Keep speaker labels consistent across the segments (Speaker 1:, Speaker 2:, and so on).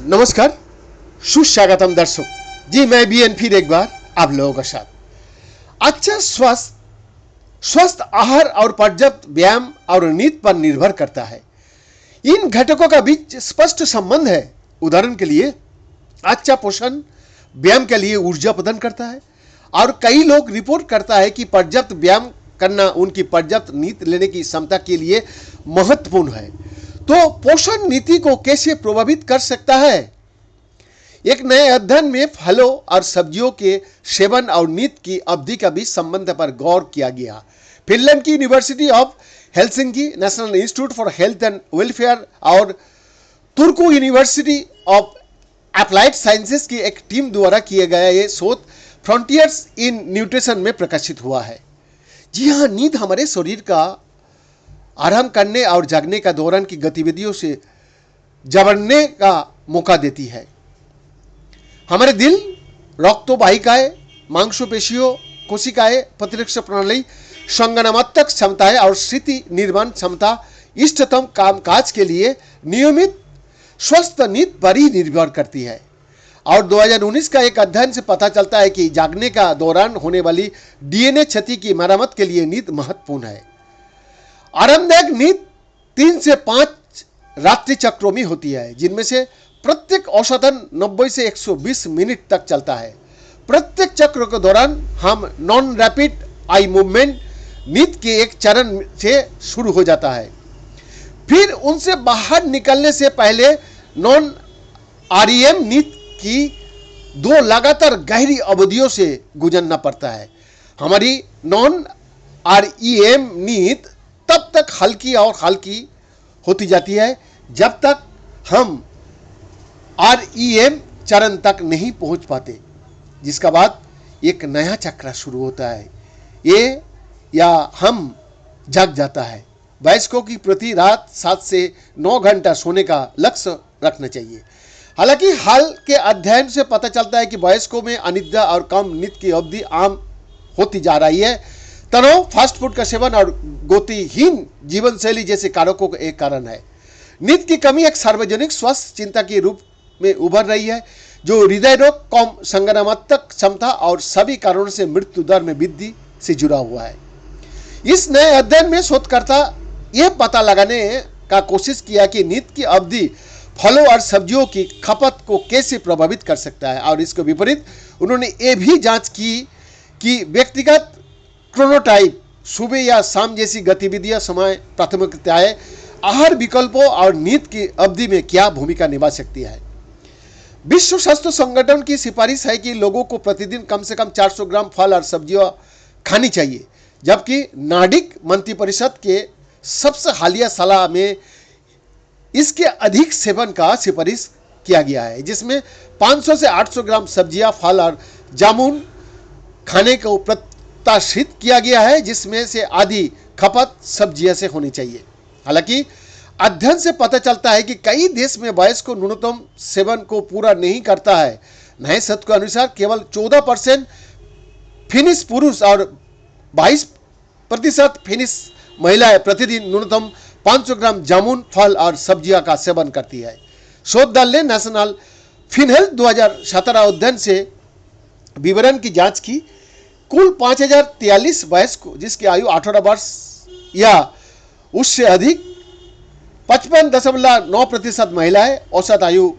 Speaker 1: नमस्कार, सुस्वागतम दर्शक जी। मैं बीएन फिर एक बार आप लोगों के साथ। अच्छा स्वस्थ आहार और पर्याप्त व्यायाम और नींद पर निर्भर करता है। इन घटकों का बीच स्पष्ट संबंध है। उदाहरण के लिए अच्छा पोषण व्यायाम के लिए ऊर्जा प्रदान करता है और कई लोग रिपोर्ट करता है कि पर्याप्त व्यायाम करना उनकी पर्याप्त नींद लेने की क्षमता के लिए महत्वपूर्ण है। तो पोषण नीति को कैसे प्रभावित कर सकता है? एक नए अध्ययन में फलों और सब्जियों के सेवन और नींद की अवधि का बीच संबंध पर गौर किया गया। फिनलैंड की University of Helsinki, National Institute for Health and Welfare और Turku University of Applied Sciences की एक टीम द्वारा किया गया ये शोध फ्रंटियर्स इन न्यूट्रिशन में प्रकाशित हुआ है। जी हाँ, नींद हमारे शरीर का आराम करने और जागने का दौरान की गतिविधियों से जबड़ने का मौका देती है। हमारे दिल, रक्तवाहिकाएं, मांसपेशियों, कोशिकाएं, प्रतिरक्षा प्रणाली, संगठनात्मक क्षमताएं और स्मृति निर्माण क्षमता इष्टतम कामकाज के लिए नियमित स्वस्थ नींद पर ही निर्भर करती है। और 2019 का एक अध्ययन से पता चलता है कि जागने का दौरान होने वाली डीएनए क्षति की मरम्मत के लिए नींद महत्वपूर्ण है। आरामदायक नींद 3 से 5 रात्रि चक्रों में होती है, जिनमें से प्रत्येक औसतन 90 से 120 मिनट तक चलता है। प्रत्येक चक्र के दौरान हम नॉन रैपिड आई मूवमेंट नींद के एक चरण से शुरू हो जाता है, फिर उनसे बाहर निकलने से पहले नॉन आरईएम नींद की 2 लगातार गहरी अवधियों से गुजरना पड़ता है। हमारी नॉन आरईएम नींद तब तक हल्की और हल्की होती जाती है जब तक हम आरईएम चरण तक नहीं पहुंच पाते, जिसका बाद एक नया चक्र शुरू होता है। ये या हम जग जाता है। वयस्कों की प्रति रात 7 से 9 घंटा सोने का लक्ष्य रखना चाहिए। हालांकि हाल के अध्ययन से पता चलता है कि वयस्कों में अनिद्रा और कम नींद की अवधि आम होती जा रही है। तनाव, फास्ट फूड का सेवन और गतिहीन जीवन शैली जैसे कारकों का एक कारण है। नींद की कमी एक सार्वजनिक स्वास्थ्य चिंता के रूप में उभर रही है, जो हृदय रोग, कम संगठनात्मक क्षमता और सभी कारणों से मृत्यु दर में वृद्धि से जुड़ा हुआ है। इस नए अध्ययन में शोधकर्ता यह पता लगाने का कोशिश किया कि नींद की अवधि फलों और सब्जियों की खपत को कैसे प्रभावित कर सकता है, और इसके विपरीत उन्होंने ये भी जांच की कि व्यक्तिगत क्रोनोटाइप, सुबह या शाम जैसी गतिविधियां, समय प्राथमिकताएं, आहार विकल्पों और नींद की अवधि में क्या भूमिका निभा सकती है। विश्व स्वास्थ्य संगठन की सिफारिश है कि लोगों को प्रतिदिन कम से कम 400 ग्राम फल और सब्जियां खानी चाहिए, जबकि नार्डिक मंत्रिपरिषद के सबसे हालिया सलाह में इसके अधिक सेवन का सिफारिश किया गया है, जिसमें 500 से 800 ग्राम सब्जियां, फल और जामुन खाने को प्रत्याशित किया गया है, जिसमें से आधी खपत सब्जियां से होनी चाहिए। हालांकि अध्ययन से पता चलता है कि कई देश में वयस्क को न्यूनतम सेवन को पूरा नहीं करता है। नए शोध के अनुसार केवल 14% फिनिश पुरुष और 22% फिनिश महिलाएं प्रतिदिन न्यूनतम 500 ग्राम जामुन, फल और सब्जियां का सेवन करती है। शोध दल ने नेशनल फिनहेल्थ 2017 अध्ययन से विवरण की जांच की। कुल 5043 वयस्क जिसकी आयु 18 वर्ष या उससे अधिक, 55.9% महिलाएं, औसत आयु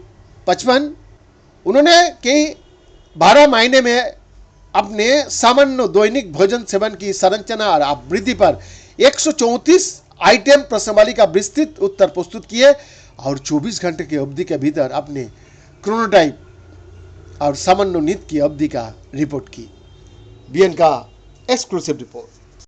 Speaker 1: 55। उन्होंने कई 12 महीने में अपने सामान्य दैनिक भोजन सेवन की संरचना और आवृत्ति पर 134 आइटम प्रश्नावली का विस्तृत उत्तर प्रस्तुत किए और 24 घंटे की अवधि के भीतर अपने क्रोनोटाइप और सामान्य नींद की अवधि का रिपोर्ट की। बीएन का एक्सक्लूसिव रिपोर्ट।